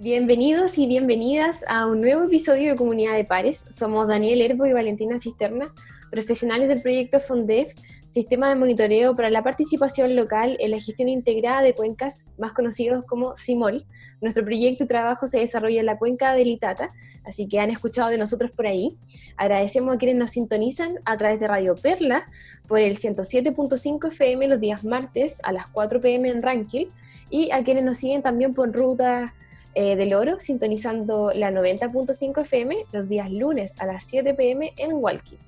Bienvenidos y bienvenidas a un nuevo episodio de Comunidad de Pares. Somos Daniel Herbo y Valentina Cisterna, profesionales del proyecto FONDEF, Sistema de Monitoreo para la Participación Local en la Gestión Integrada de Cuencas, más conocidos como CIMOL. Nuestro proyecto y trabajo se desarrolla en la cuenca del Itata, así que han escuchado de nosotros por ahí. Agradecemos a quienes nos sintonizan a través de Radio Perla por el 107.5 FM los días martes a las 4 p.m. en Rankin, y a quienes nos siguen también por Ruta del Oro, sintonizando la 90.5 FM los días lunes a las 7 p.m. en Hualqui.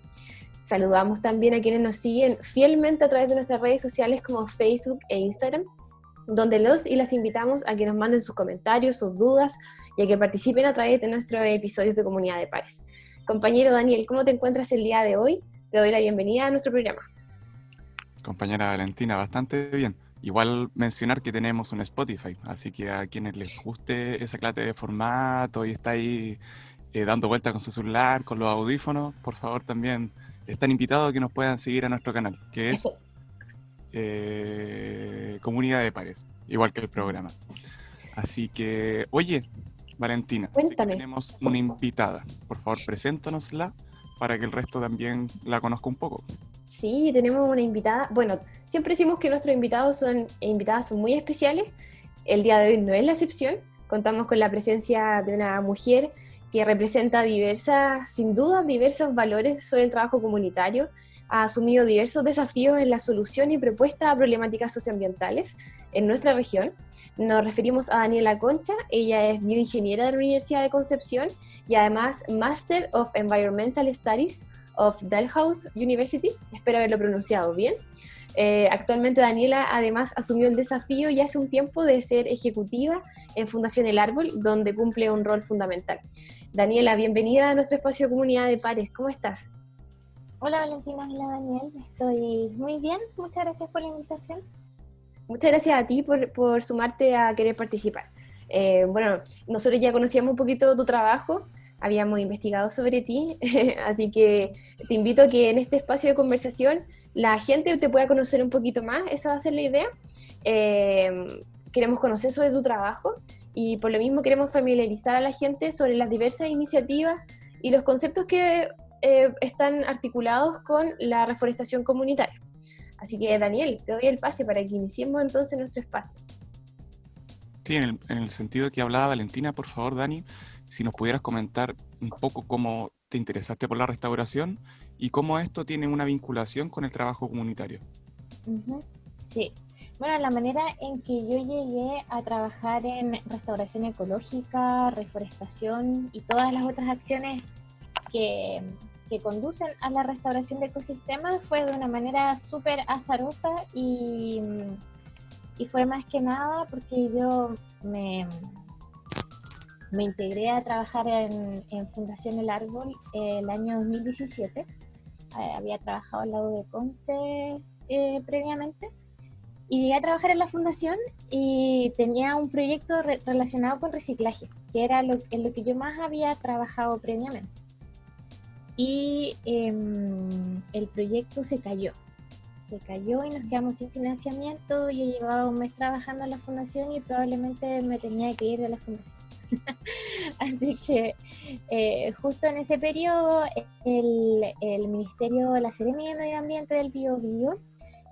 Saludamos también a quienes nos siguen fielmente a través de nuestras redes sociales como Facebook e Instagram, donde los y las invitamos a que nos manden sus comentarios, sus dudas y a que participen a través de nuestros episodios de Comunidad de Pares. Compañero Daniel, ¿cómo te encuentras el día de hoy? Te doy la bienvenida a nuestro programa. Compañera Valentina, bastante bien. Igual mencionar que tenemos un Spotify, así que a quienes les guste esa clase de formato y está ahí dando vueltas con su celular, con los audífonos, por favor también están invitados a que nos puedan seguir a nuestro canal, que es Comunidad de Pares, igual que el programa. Así que, oye, Valentina, sé que Cuéntame. tenemos una invitada. Por favor, preséntanosla para que el resto también la conozca un poco. Sí, tenemos una invitada. Bueno, siempre decimos que nuestros invitados son invitadas son muy especiales. El día de hoy no es la excepción. Contamos con la presencia de una mujer que representa sin duda, diversos valores sobre el trabajo comunitario. Ha asumido diversos desafíos en la solución y propuesta a problemáticas socioambientales en nuestra región. Nos referimos a Daniela Concha. Ella es bioingeniera de la Universidad de Concepción y además Master of Environmental Studies of Dalhousie University, espero haberlo pronunciado bien. Actualmente Daniela además asumió el desafío ya hace un tiempo de ser ejecutiva en Fundación El Árbol, donde cumple un rol fundamental. Daniela, bienvenida a nuestro espacio de Comunidad de Pares, ¿cómo estás? Hola Valentina, hola Daniel, estoy muy bien, muchas gracias por la invitación. Muchas gracias a ti por sumarte a querer participar. Bueno, nosotros ya conocíamos un poquito tu trabajo, habíamos investigado sobre ti, así que te invito a que en este espacio de conversación la gente te pueda conocer un poquito más, esa va a ser la idea. Queremos conocer sobre tu trabajo y por lo mismo queremos familiarizar a la gente sobre las diversas iniciativas y los conceptos que están articulados con la reforestación comunitaria. Así que Daniel, te doy el pase para que iniciemos entonces nuestro espacio. Sí, en el sentido que hablaba Valentina, por favor, Dani, si nos pudieras comentar un poco cómo te interesaste por la restauración y cómo esto tiene una vinculación con el trabajo comunitario. Sí, bueno, la manera en que yo llegué a trabajar en restauración ecológica, reforestación y todas las otras acciones que conducen a la restauración de ecosistemas fue de una manera súper azarosa y fue más que nada porque yo me integré a trabajar en Fundación El Árbol el año 2017. Había trabajado al lado de Conce previamente y llegué a trabajar en la fundación y tenía un proyecto relacionado con reciclaje, que era en lo que yo más había trabajado previamente. Y el proyecto se cayó y nos quedamos sin financiamiento. Yo llevaba un mes trabajando en la fundación y probablemente me tenía que ir de la fundación. Así que justo en ese periodo el Ministerio de la Seremía de Medio Ambiente del Biobío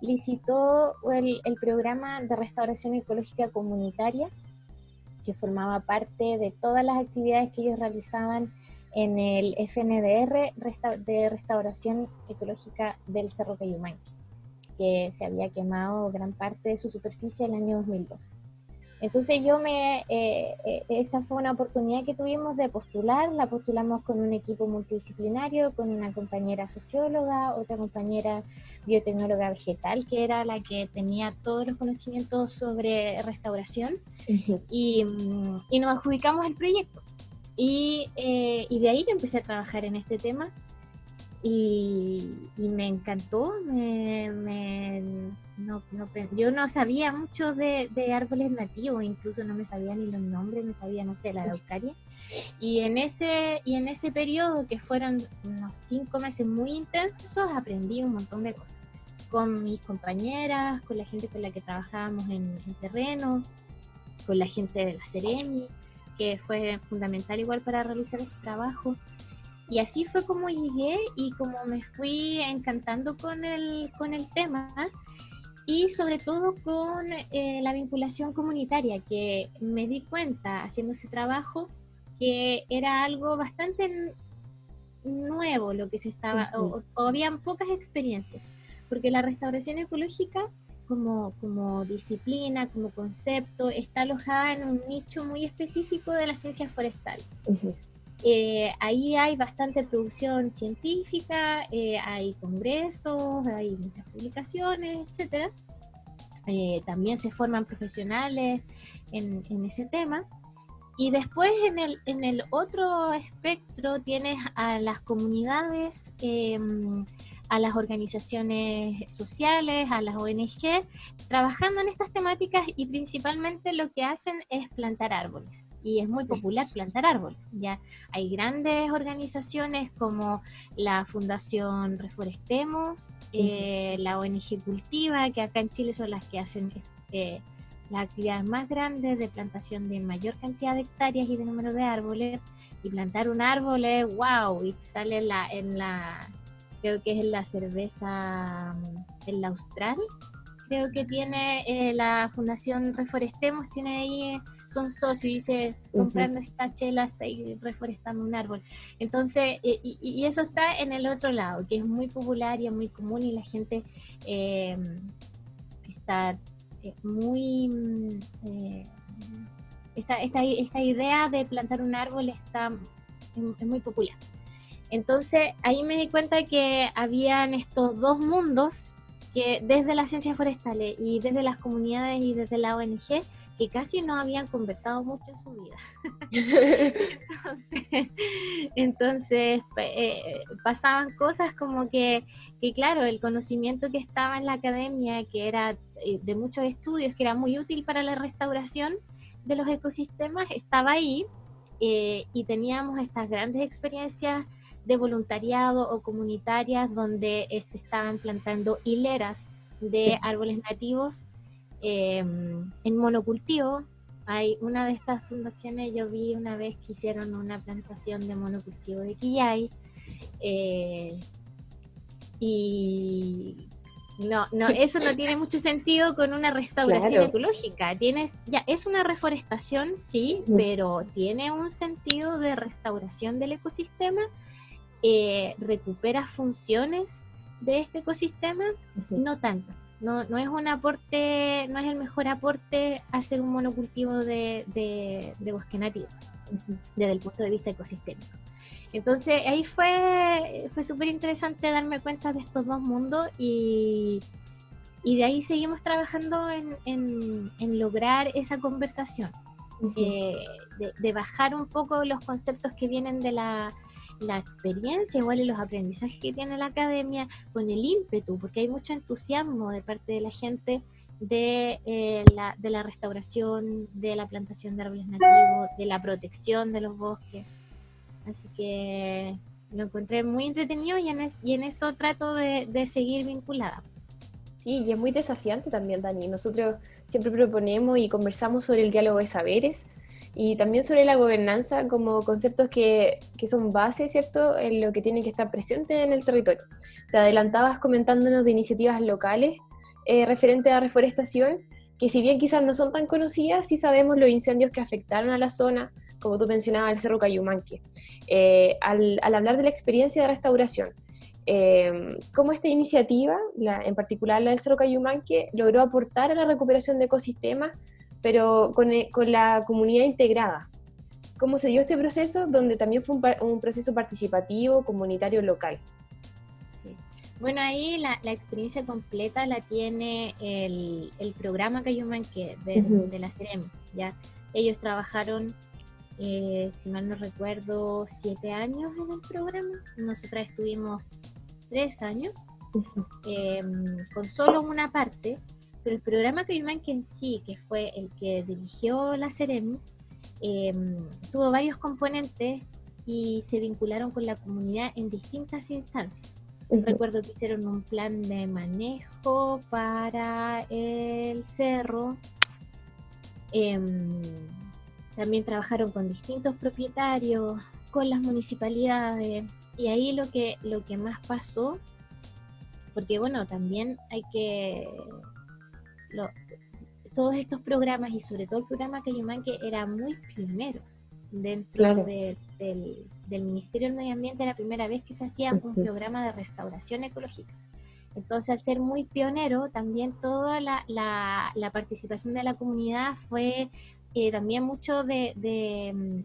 licitó el programa de restauración ecológica comunitaria, que formaba parte de todas las actividades que ellos realizaban en el FNDR de restauración ecológica del Cerro Cayumanqui, que se había quemado gran parte de su superficie en el año 2012. Entonces esa fue una oportunidad que tuvimos de postular. La postulamos con un equipo multidisciplinario, con una compañera socióloga, otra compañera biotecnóloga vegetal, que era la que tenía todos los conocimientos sobre restauración, y nos adjudicamos el proyecto. Y de ahí yo empecé a trabajar en este tema y me encantó. Yo no sabía mucho de árboles nativos, incluso no me sabía ni los nombres, me sabía, no sé, la araucaria. Y en ese periodo, que fueron unos 5 meses muy intensos, aprendí un montón de cosas con mis compañeras, con la gente con la que trabajábamos en terreno, con la gente de la Seremi. que fue fundamental igual para realizar ese trabajo. Y así fue como llegué y como me fui encantando con el tema, y sobre todo con la vinculación comunitaria, que me di cuenta haciendo ese trabajo que era algo bastante nuevo lo que se estaba, o habían pocas experiencias, porque la restauración ecológica como disciplina, como concepto, está alojada en un nicho muy específico de la ciencia forestal. Ahí hay bastante producción científica, hay congresos, hay muchas publicaciones, etcétera. También se forman profesionales en ese tema. Y después en el otro espectro tienes a las comunidades, a las organizaciones sociales, a las ONG, trabajando en estas temáticas, y principalmente lo que hacen es plantar árboles. Y es muy popular plantar árboles. Ya hay grandes organizaciones como la Fundación Reforestemos, la ONG Cultiva, que acá en Chile son las que hacen las actividades más grandes de plantación de mayor cantidad de hectáreas y de número de árboles. Y plantar un árbol es wow, y sale creo que es en la cerveza, en la Austral, creo que tiene la Fundación Reforestemos, tiene ahí, son socios, y dice, comprando esta chela, está ahí reforestando un árbol. Entonces, y eso está en el otro lado, que es muy popular y es muy común, y la gente está muy... esta idea de plantar un árbol es muy popular. Entonces ahí me di cuenta que habían estos dos mundos, que desde las ciencias forestales y desde las comunidades y desde la ONG, que casi no habían conversado mucho en su vida. Entonces pasaban cosas como que claro, el conocimiento que estaba en la academia, que era de muchos estudios, que era muy útil para la restauración de los ecosistemas, estaba ahí, y teníamos estas grandes experiencias de voluntariado o comunitarias donde se estaban plantando hileras de árboles nativos en monocultivo. Hay una de estas fundaciones, yo vi una vez que hicieron una plantación de monocultivo de quillay, y no, eso no tiene mucho sentido con una restauración ecológica. Es una reforestación, sí, pero tiene un sentido de restauración del ecosistema, recupera funciones de este ecosistema, no tantas. No es un aporte, no es el mejor aporte hacer un monocultivo de bosque nativo, desde el punto de vista ecosistémico. Entonces ahí fue súper interesante darme cuenta de estos dos mundos, y de ahí seguimos trabajando en lograr esa conversación, de bajar un poco los conceptos que vienen de la experiencia, igual, y los aprendizajes que tiene la academia, con el ímpetu, porque hay mucho entusiasmo de parte de la gente de la restauración, de la plantación de árboles nativos, de la protección de los bosques. Así que lo encontré muy entretenido, y en eso trato de seguir vinculada. Sí, y es muy desafiante también, Dani. Nosotros siempre proponemos y conversamos sobre el diálogo de saberes, y también sobre la gobernanza como conceptos que son base, ¿cierto?, en lo que tiene que estar presente en el territorio. Te adelantabas comentándonos de iniciativas locales referente a reforestación, que si bien quizás no son tan conocidas, sí sabemos los incendios que afectaron a la zona, como tú mencionabas, el Cerro Cayumanque. Al hablar de la experiencia de restauración, cómo esta iniciativa, en particular la del Cerro Cayumanque, logró aportar a la recuperación de ecosistemas, pero con la comunidad integrada. ¿Cómo se dio este proceso, donde también fue un proceso participativo, comunitario, local? Sí. Bueno, ahí la experiencia completa la tiene el programa Cayumanque de la CEREM, ¿ya? Ellos trabajaron, si mal no recuerdo, 7 años en el programa. Nosotras estuvimos 3 años, con solo una parte, pero el programa Cayumanque en sí, que fue el que dirigió la CEREM, tuvo varios componentes y se vincularon con la comunidad en distintas instancias. Recuerdo que hicieron un plan de manejo para el cerro, también trabajaron con distintos propietarios, con las municipalidades, y ahí lo que más pasó, porque bueno, también hay que, todos estos programas, y sobre todo el programa Cayumanque, era muy pionero dentro Claro. del Ministerio del Medio Ambiente. Era la primera vez que se hacía un programa de restauración ecológica. Entonces, al ser muy pionero, también toda la participación de la comunidad fue también mucho de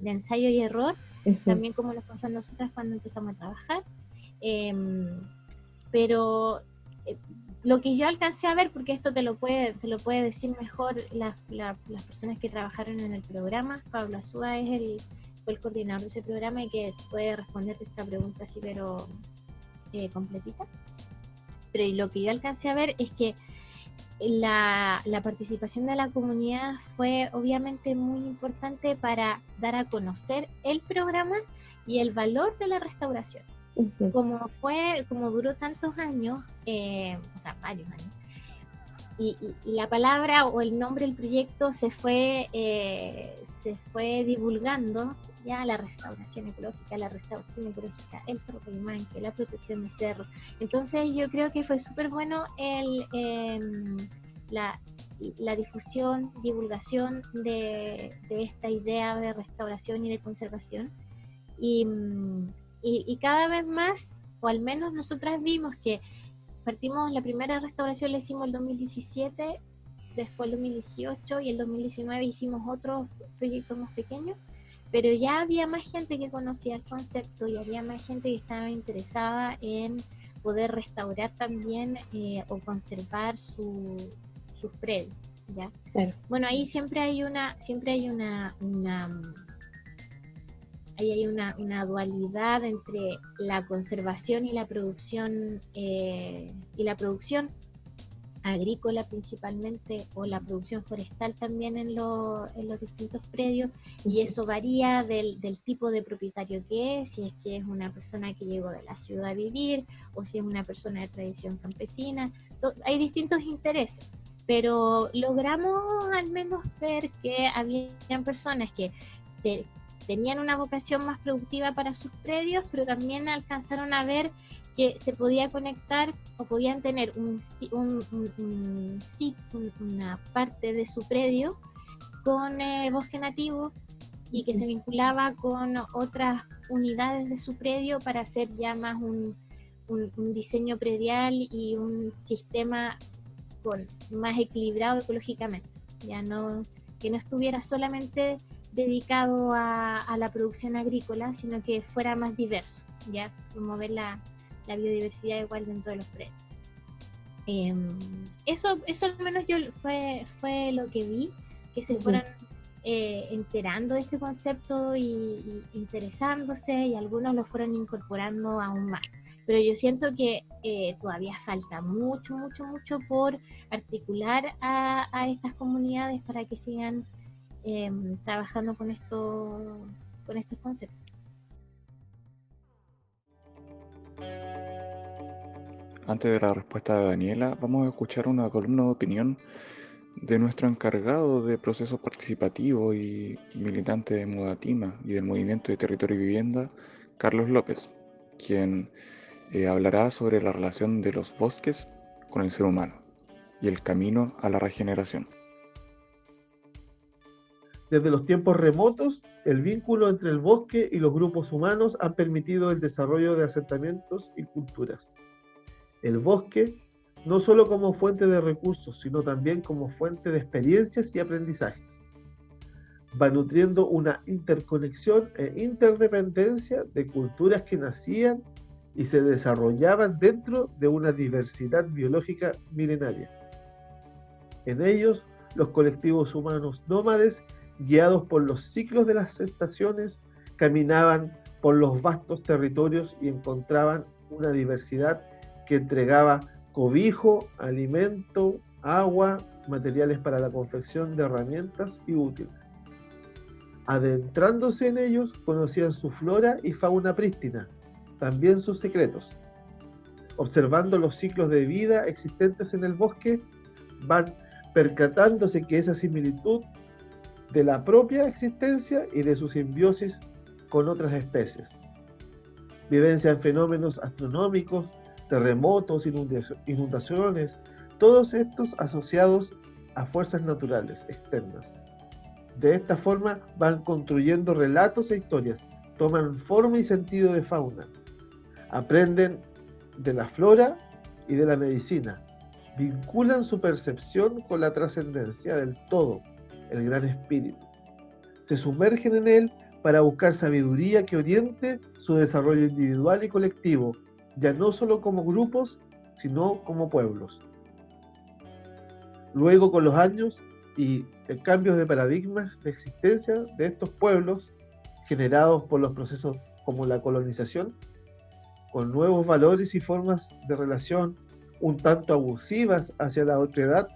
ensayo y error, también como nos pasó a nosotras cuando empezamos a trabajar. Pero lo que yo alcancé a ver, porque esto te lo puede decir mejor las personas que trabajaron en el programa. Pablo Azúa fue el coordinador de ese programa y que puede responderte esta pregunta así, pero completita. Pero lo que yo alcancé a ver es que la participación de la comunidad fue obviamente muy importante para dar a conocer el programa y el valor de la restauración. Como duró tantos años, o sea, varios años, y la palabra o el nombre del proyecto se fue divulgando, ya, la restauración ecológica, el Cerro Cayumanque, la protección de cerros. Entonces yo creo que fue súper bueno la difusión, divulgación de esta idea de restauración y de conservación. Y cada vez más, o al menos nosotras vimos que partimos, la primera restauración la hicimos el 2017, después el 2018 y el 2019 hicimos otros proyectos más pequeños, pero ya había más gente que conocía el concepto y había más gente que estaba interesada en poder restaurar también o conservar sus predios, ¿ya? Claro. Bueno, ahí siempre hay una dualidad entre la conservación y la producción agrícola principalmente, o la producción forestal también en los distintos predios, y eso varía del tipo de propietario que es, si es que es una persona que llegó de la ciudad a vivir, o si es una persona de tradición campesina. Hay distintos intereses, pero logramos al menos ver que habían personas que tenían una vocación más productiva para sus predios, pero también alcanzaron a ver que se podía conectar o podían tener una parte de su predio con bosque nativo, y que se vinculaba con otras unidades de su predio para hacer ya más un diseño predial y un sistema más equilibrado ecológicamente, que no estuviera solamente dedicado a la producción agrícola, sino que fuera más diverso, ya promover la biodiversidad igual dentro de los predios. Eso al menos yo fue lo que vi, que se fueran enterando de este concepto y interesándose, y algunos lo fueron incorporando aún más. Pero yo siento que todavía falta mucho por articular a estas comunidades para que sigan trabajando con estos conceptos. Antes de la respuesta de Daniela, vamos a escuchar una columna de opinión de nuestro encargado de procesos participativos y militante de Mudatima y del Movimiento de Territorio y Vivienda, Carlos López, quien hablará sobre la relación de los bosques con el ser humano y el camino a la regeneración. Desde los tiempos remotos, el vínculo entre el bosque y los grupos humanos han permitido el desarrollo de asentamientos y culturas. El bosque, no solo como fuente de recursos, sino también como fuente de experiencias y aprendizajes, va nutriendo una interconexión e interdependencia de culturas que nacían y se desarrollaban dentro de una diversidad biológica milenaria. En ellos, los colectivos humanos nómades, guiados por los ciclos de las estaciones, caminaban por los vastos territorios y encontraban una diversidad que entregaba cobijo, alimento, agua, materiales para la confección de herramientas y útiles. Adentrándose en ellos, conocían su flora y fauna prístina, también sus secretos. Observando los ciclos de vida existentes en el bosque, van percatándose que esa similitud de la propia existencia y de su simbiosis con otras especies. Vivencian fenómenos astronómicos, terremotos, inundaciones, todos estos asociados a fuerzas naturales externas. De esta forma van construyendo relatos e historias, toman forma y sentido de fauna, aprenden de la flora y de la medicina, vinculan su percepción con la trascendencia del todo, el gran espíritu. Se sumergen en él para buscar sabiduría que oriente su desarrollo individual y colectivo, ya no solo como grupos, sino como pueblos. Luego, con los años y cambios de paradigmas de existencia de estos pueblos, generados por los procesos como la colonización, con nuevos valores y formas de relación un tanto abusivas hacia la otredad,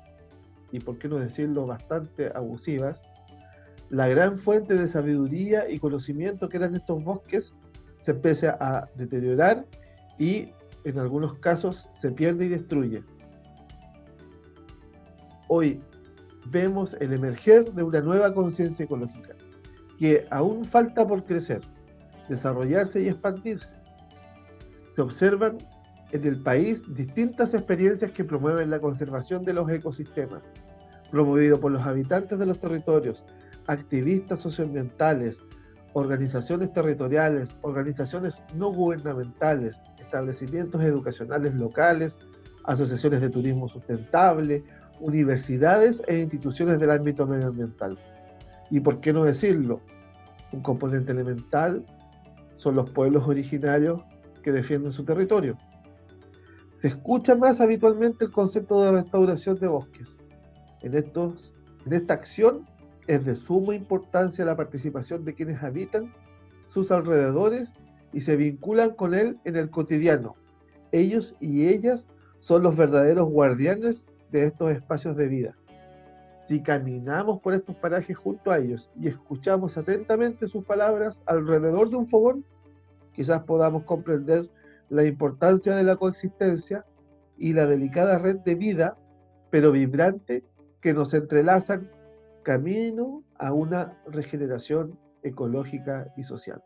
y por qué no decirlo bastante abusivas, la gran fuente de sabiduría y conocimiento que eran estos bosques se empieza a deteriorar y en algunos casos se pierde y destruye. Hoy vemos el emerger de una nueva conciencia ecológica que aún falta por crecer, desarrollarse y expandirse. Se observan en el país distintas experiencias que promueven la conservación de los ecosistemas, promovido por los habitantes de los territorios, activistas socioambientales, organizaciones territoriales, organizaciones no gubernamentales, establecimientos educacionales locales, asociaciones de turismo sustentable, universidades e instituciones del ámbito medioambiental. Y por qué no decirlo, un componente elemental son los pueblos originarios que defienden su territorio. Se escucha más habitualmente el concepto de restauración de bosques. En esta acción es de suma importancia la participación de quienes habitan sus alrededores y se vinculan con él en el cotidiano. Ellos y ellas son los verdaderos guardianes de estos espacios de vida. Si caminamos por estos parajes junto a ellos y escuchamos atentamente sus palabras alrededor de un fogón, quizás podamos comprender la importancia de la coexistencia y la delicada red de vida, pero vibrante, que nos entrelazan camino a una regeneración ecológica y social.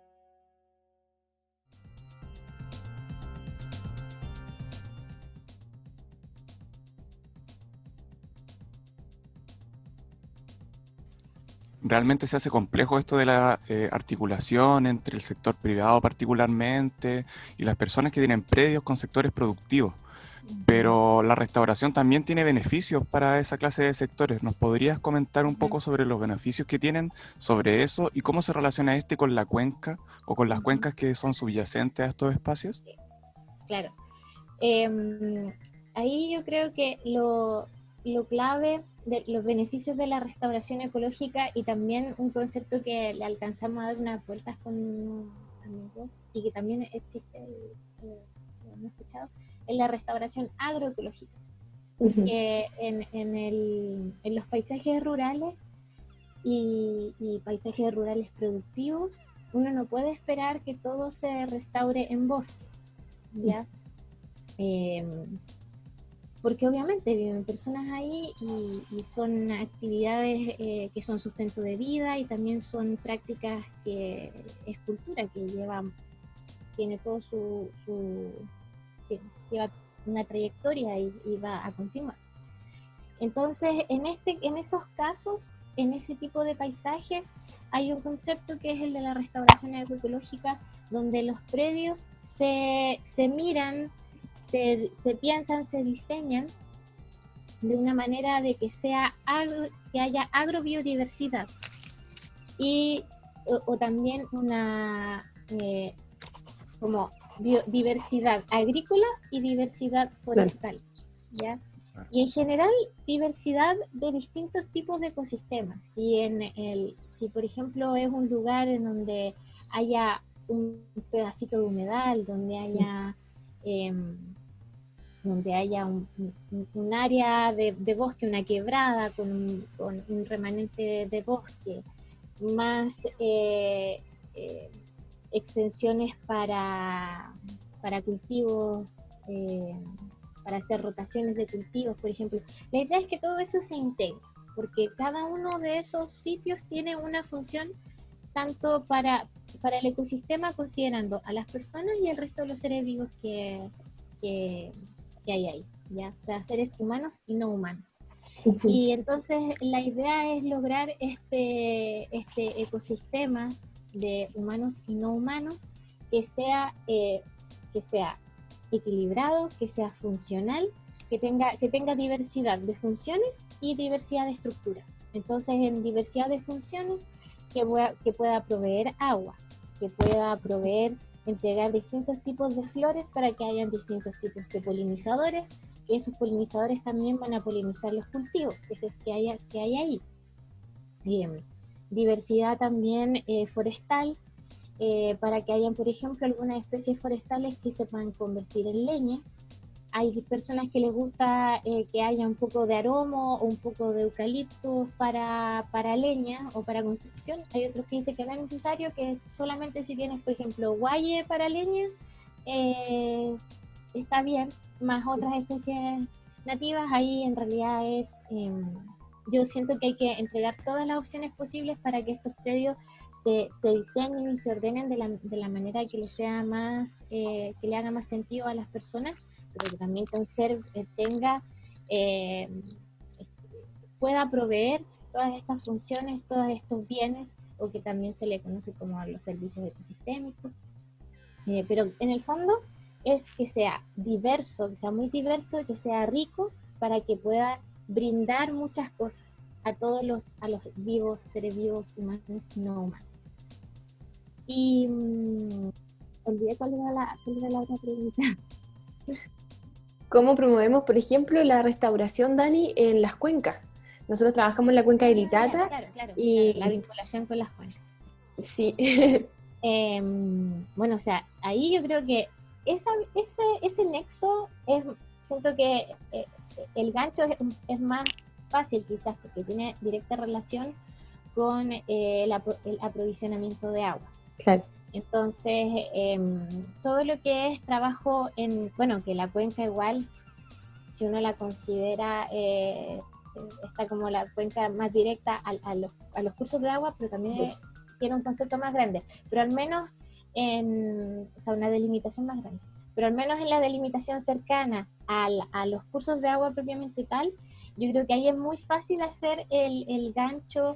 Realmente se hace complejo esto de la articulación entre el sector privado particularmente y las personas que tienen predios con sectores productivos. Pero la restauración también tiene beneficios para esa clase de sectores. ¿Nos podrías comentar un poco sobre los beneficios que tienen sobre eso y cómo se relaciona este con la cuenca o con las cuencas que son subyacentes a estos espacios? Claro. Ahí yo creo que lo clave de los beneficios de la restauración ecológica y también un concepto que le alcanzamos a dar unas vueltas con unos amigos y que también existe, lo hemos escuchado, es la restauración agroecológica. Que en los paisajes rurales y paisajes rurales productivos, uno no puede esperar que todo se restaure en bosque, ¿ya? Porque obviamente viven personas ahí y son actividades que son sustento de vida y también son prácticas que es cultura, que tiene todo lleva una trayectoria y va a continuar. Entonces, en esos casos, en ese tipo de paisajes, hay un concepto que es el de la restauración agroecológica, donde los predios se miran, se piensan, se diseñan de una manera de que haya agrobiodiversidad y o también una como biodiversidad agrícola y diversidad forestal, ¿ya? Y en general diversidad de distintos tipos de ecosistemas. Si por ejemplo es un lugar en donde haya un pedacito de humedal, donde haya un área de bosque, una quebrada con un remanente de bosque, más extensiones para cultivos, para hacer rotaciones de cultivos, por ejemplo. La idea es que todo eso se integre, porque cada uno de esos sitios tiene una función tanto para el ecosistema, considerando a las personas y el resto de los seres vivos que hay ahí, ¿ya? O sea, seres humanos y no humanos. Y entonces la idea es lograr este ecosistema de humanos y no humanos que sea equilibrado, que sea funcional, que tenga diversidad de funciones y diversidad de estructuras. Entonces, en diversidad de funciones, que pueda proveer agua, que pueda entregar distintos tipos de flores para que hayan distintos tipos de polinizadores, que esos polinizadores también van a polinizar los cultivos que hay ahí. Bien. Diversidad también forestal, para que hayan, por ejemplo, algunas especies forestales que se puedan convertir en leña. Hay personas que les gusta que haya un poco de aromo o un poco de eucalipto para leña o para construcción. Hay otros que dicen que no es necesario, que solamente si tienes, por ejemplo, guaye para leña, está bien, más otras especies nativas. Ahí en realidad yo siento que hay que entregar todas las opciones posibles para que estos predios se diseñen y se ordenen de la manera que les sea más, que le haga más sentido a las personas, pero que también pueda proveer todas estas funciones, todos estos bienes, o que también se le conoce como los servicios ecosistémicos. Pero en el fondo es que sea diverso, que sea muy diverso, que sea rico, para que pueda brindar muchas cosas a todos los vivos, seres vivos, humanos y no humanos. Y olvidé cuál era la otra pregunta. ¿Cómo promovemos, por ejemplo, la restauración, Dani, en las cuencas? Nosotros trabajamos en la cuenca de Iritata. Claro, y la vinculación con las cuencas. Sí. Bueno, o sea, ahí yo creo que ese nexo siento que el gancho es más fácil quizás, porque tiene directa relación con el aprovisionamiento de agua. Claro. Entonces, todo lo que es trabajo que la cuenca igual, si uno la considera, está como la cuenca más directa a los cursos de agua, pero también tiene un concepto más grande, pero al menos una delimitación más grande, pero al menos en la delimitación cercana a los cursos de agua propiamente tal, yo creo que ahí es muy fácil hacer el gancho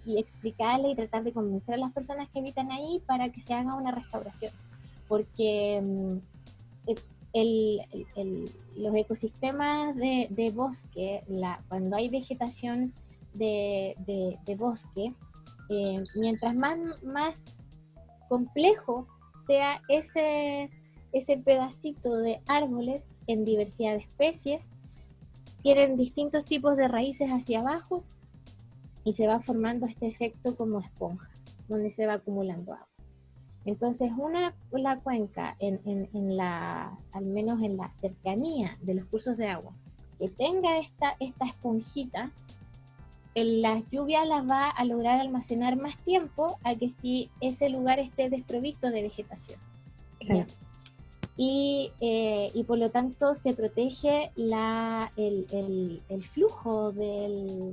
y explicarle y tratar de convencer a las personas que habitan ahí para que se haga una restauración, porque los ecosistemas de bosque, cuando hay vegetación de bosque, mientras más complejo sea ese pedacito de árboles en diversidad de especies, tienen distintos tipos de raíces hacia abajo y se va formando este efecto como esponja, donde se va acumulando agua. Entonces, la cuenca, al menos en la cercanía de los cursos de agua, que tenga esta esponjita, las lluvias las va a lograr almacenar más tiempo a que si ese lugar esté desprovisto de vegetación. Claro. Y por lo tanto se protege el flujo de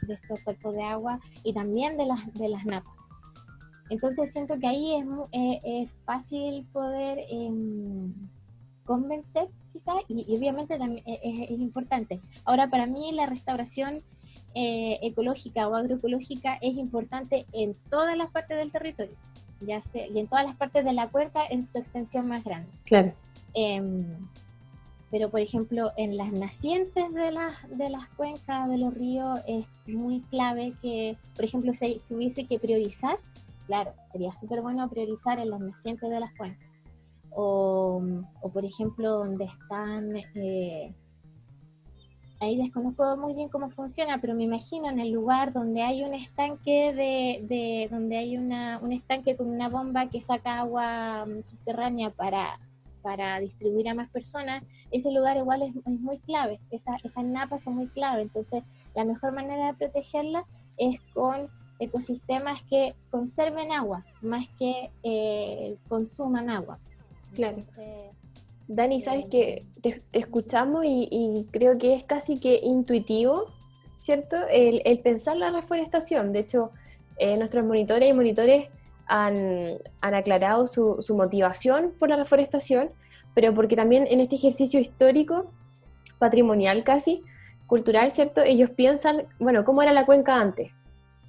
estos cuerpos de agua y también de las napas. Entonces siento que ahí es fácil poder convencer quizás, y obviamente también es importante. Ahora, para mí la restauración ecológica o agroecológica es importante en todas las partes del territorio, y en todas las partes de la cuenca en su extensión más grande. Claro. Pero por ejemplo en las nacientes de las cuencas de los ríos es muy clave que, por ejemplo, si hubiese que priorizar, claro, sería súper bueno priorizar en las nacientes de las cuencas, o por ejemplo donde están, ahí desconozco muy bien cómo funciona, pero me imagino en el lugar donde hay un estanque donde hay un estanque con una bomba que saca agua subterránea para distribuir a más personas, ese lugar igual es muy clave, esas napas son muy clave. Entonces la mejor manera de protegerla es con ecosistemas que conserven agua, más que consuman agua. Claro. Entonces, Dani, sabes que te escuchamos y creo que es casi que intuitivo, ¿cierto? El pensar la reforestación. De hecho, nuestros monitores y monitores han aclarado su motivación por la reforestación, pero porque también en este ejercicio histórico, patrimonial casi, cultural, ¿cierto? Ellos piensan, bueno, ¿cómo era la cuenca antes?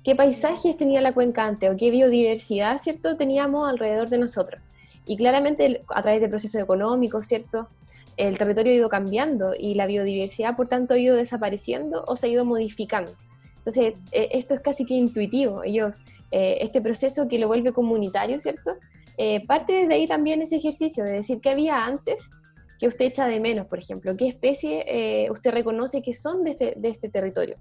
¿Qué paisajes tenía la cuenca antes? ¿O qué biodiversidad, ¿cierto?, teníamos alrededor de nosotros? Y claramente a través del proceso económico, ¿cierto?, el territorio ha ido cambiando y la biodiversidad, por tanto, ha ido desapareciendo o se ha ido modificando. Entonces, esto es casi que intuitivo. Ellos, este proceso que lo vuelve comunitario, ¿cierto?, parte desde ahí también ese ejercicio de decir qué había antes que usted echa de menos, por ejemplo, qué especie usted reconoce que son de este territorio.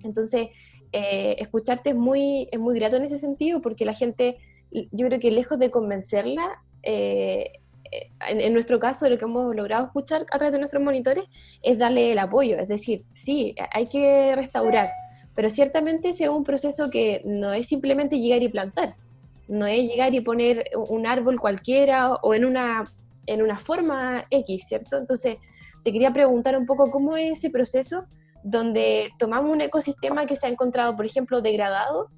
Entonces, escucharte es muy grato en ese sentido, porque la gente, yo creo que lejos de convencerla, en nuestro caso lo que hemos logrado escuchar a través de nuestros monitores es darle el apoyo, es decir, sí, hay que restaurar, pero ciertamente ese es un proceso que no es simplemente llegar y plantar, no es llegar y poner un árbol cualquiera o en una forma X, ¿cierto? Entonces, te quería preguntar un poco cómo es ese proceso donde tomamos un ecosistema que se ha encontrado, por ejemplo, degradado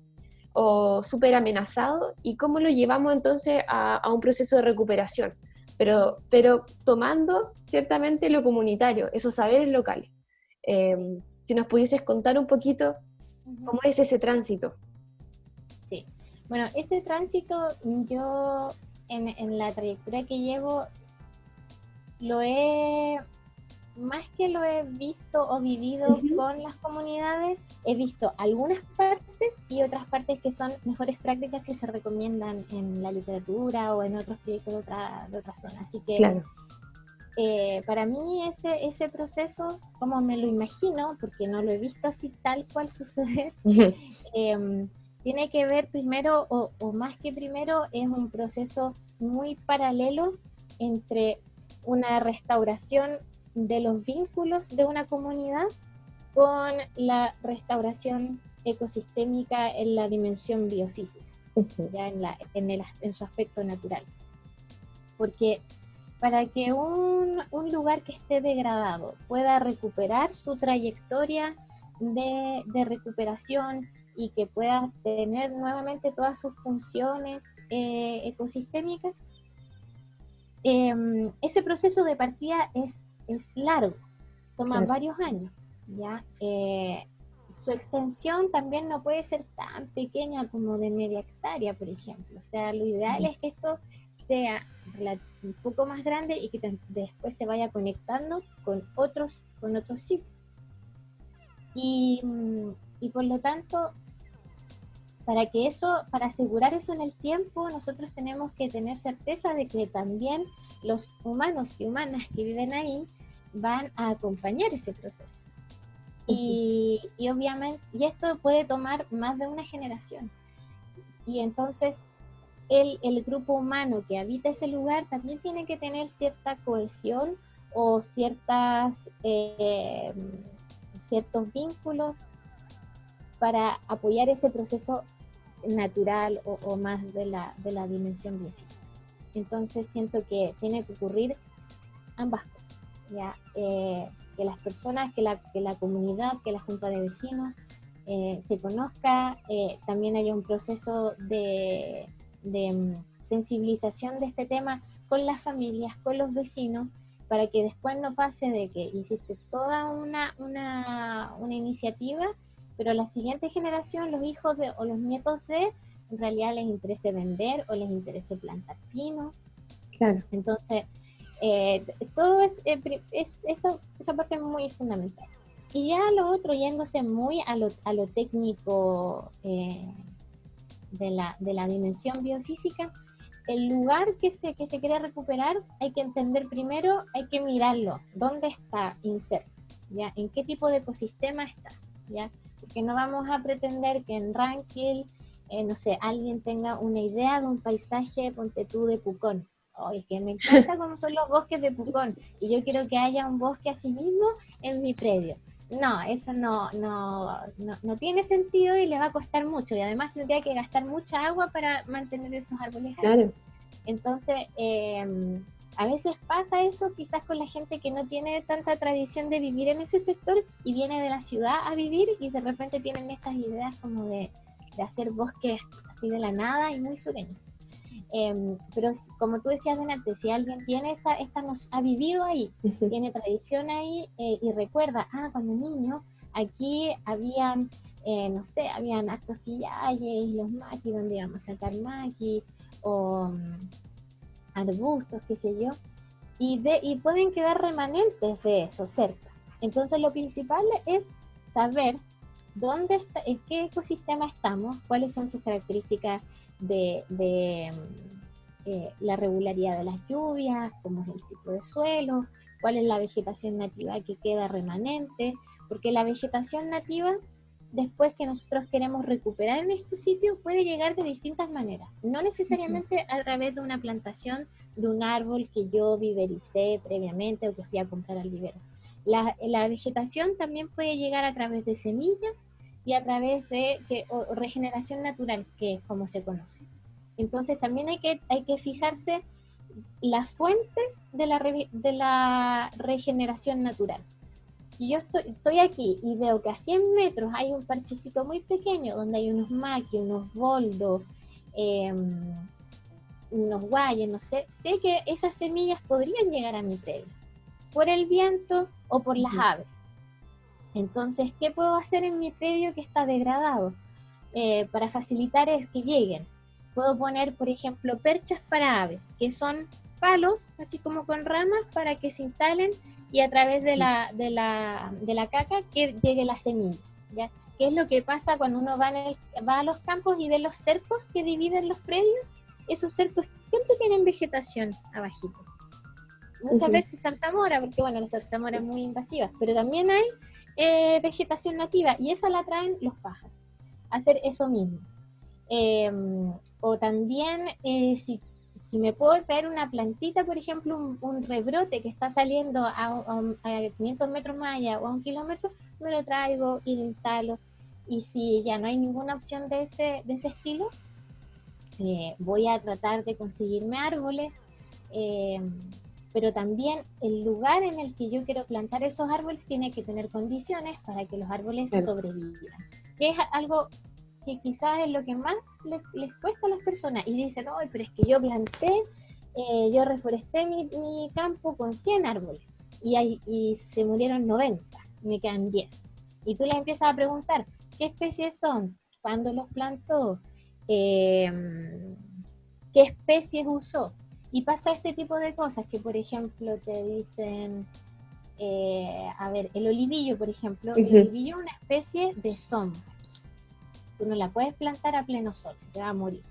o súper amenazado, y cómo lo llevamos entonces a un proceso de recuperación, pero tomando ciertamente lo comunitario, esos saberes locales. Si nos pudieses contar un poquito cómo es ese tránsito. Sí, bueno, ese tránsito yo en la trayectoria que llevo más que lo he visto o vivido con las comunidades, he visto algunas partes y otras partes que son mejores prácticas que se recomiendan en la literatura o en otros proyectos de otra zona. Así que Claro. Para mí ese proceso, como me lo imagino, porque no lo he visto así tal cual suceder, tiene que ver primero, o más que primero, es un proceso muy paralelo entre una restauración de los vínculos de una comunidad con la restauración ecosistémica en la dimensión biofísica, ya en su aspecto natural. Porque para que un lugar que esté degradado pueda recuperar su trayectoria de recuperación y que pueda tener nuevamente todas sus funciones ecosistémicas, ese proceso de partida es largo, toma varios años, ¿ya? Su extensión también no puede ser tan pequeña como de media hectárea, por ejemplo. O sea, lo ideal es que esto sea un poco más grande y que después se vaya conectando con otros ciclos. Y por lo tanto, para asegurar eso en el tiempo, nosotros tenemos que tener certeza de que también los humanos y humanas que viven ahí van a acompañar ese proceso. Y obviamente, y esto puede tomar más de una generación. Y entonces, el grupo humano que habita ese lugar también tiene que tener cierta cohesión o ciertos vínculos para apoyar ese proceso natural o más de la dimensión biofísica. Entonces siento que tiene que ocurrir ambas cosas, ¿ya? Que las personas, que la comunidad, que la junta de vecinos se conozca, también haya un proceso de sensibilización de este tema con las familias, con los vecinos, para que después no pase de que hiciste toda una iniciativa, pero la siguiente generación, los hijos o los nietos en realidad les interese vender o les interese plantar pino. Claro. Entonces, todo esa parte es muy fundamental. Y ya lo otro, yéndose muy a lo técnico de la dimensión biofísica, el lugar que se quiere recuperar, hay que entender primero, hay que mirarlo, dónde está inserto, ¿ya? En qué tipo de ecosistema está, ¿ya? Porque no vamos a pretender que en Ranquil, no sé, alguien tenga una idea de un paisaje, ponte tú, de Pucón. Oye, que me encanta cómo son los bosques de Pucón, y yo quiero que haya un bosque así mismo en mi predio. No, eso no tiene sentido y le va a costar mucho, y además tendría que gastar mucha agua para mantener esos árboles. Claro. Entonces, A veces pasa eso quizás con la gente que no tiene tanta tradición de vivir en ese sector y viene de la ciudad a vivir y de repente tienen estas ideas como de hacer bosques así de la nada y muy sureños. Pero como tú decías delante, si alguien tiene ha vivido ahí, tiene tradición ahí y recuerda, cuando niño aquí habían, no sé, habían hartos quillayes, los maquis donde íbamos a sacar maquis o arbustos, qué sé yo, y pueden quedar remanentes de eso cerca. Entonces lo principal es saber dónde está, en qué ecosistema estamos, cuáles son sus características de la regularidad de las lluvias, cómo es el tipo de suelo, cuál es la vegetación nativa que queda remanente, porque la vegetación nativa, después que nosotros queremos recuperar en este sitio, puede llegar de distintas maneras, no necesariamente a través de una plantación de un árbol que yo vivericé previamente o que fui a comprar al vivero. La vegetación también puede llegar a través de semillas y a través de regeneración natural, que es como se conoce. Entonces también hay que fijarse las fuentes de la regeneración natural. Si yo estoy aquí y veo que a 100 metros hay un parchecito muy pequeño donde hay unos maquis, unos boldos, unos guayes, no sé, sé que esas semillas podrían llegar a mi predio por el viento o por las aves. Entonces, ¿qué puedo hacer en mi predio que está degradado? Para facilitar es que lleguen. Puedo poner, por ejemplo, perchas para aves, que son palos, así como con ramas, para que se instalen y a través de la caca que llegue la semilla, ¿ya? ¿Qué es lo que pasa cuando uno va a los campos y ve los cercos que dividen los predios? Esos cercos siempre tienen vegetación abajito. Muchas veces zarzamora, porque bueno, la zarzamora es muy invasiva, pero también hay vegetación nativa y esa la traen los pájaros. Hacer eso mismo. O también si me puedo traer una plantita, por ejemplo, un rebrote que está saliendo a 500 metros más allá o a 1 kilómetro, me lo traigo y lo instalo. Y si ya no hay ninguna opción de ese estilo, voy a tratar de conseguirme árboles, pero también el lugar en el que yo quiero plantar esos árboles tiene que tener condiciones para que los árboles sobrevivan. Que es algo que quizás es lo que más les cuesta a las personas, y dicen, oh, pero es que yo planté, yo reforesté mi campo con 100 árboles, y se murieron 90, me quedan 10. Y tú le empiezas a preguntar, ¿qué especies son? ¿Cuándo los plantó? ¿Qué especies usó? Y pasa este tipo de cosas, que por ejemplo te dicen, a ver, el olivillo, por ejemplo, el olivillo es una especie de sombra. Tú no la puedes plantar a pleno sol, se te va a morir.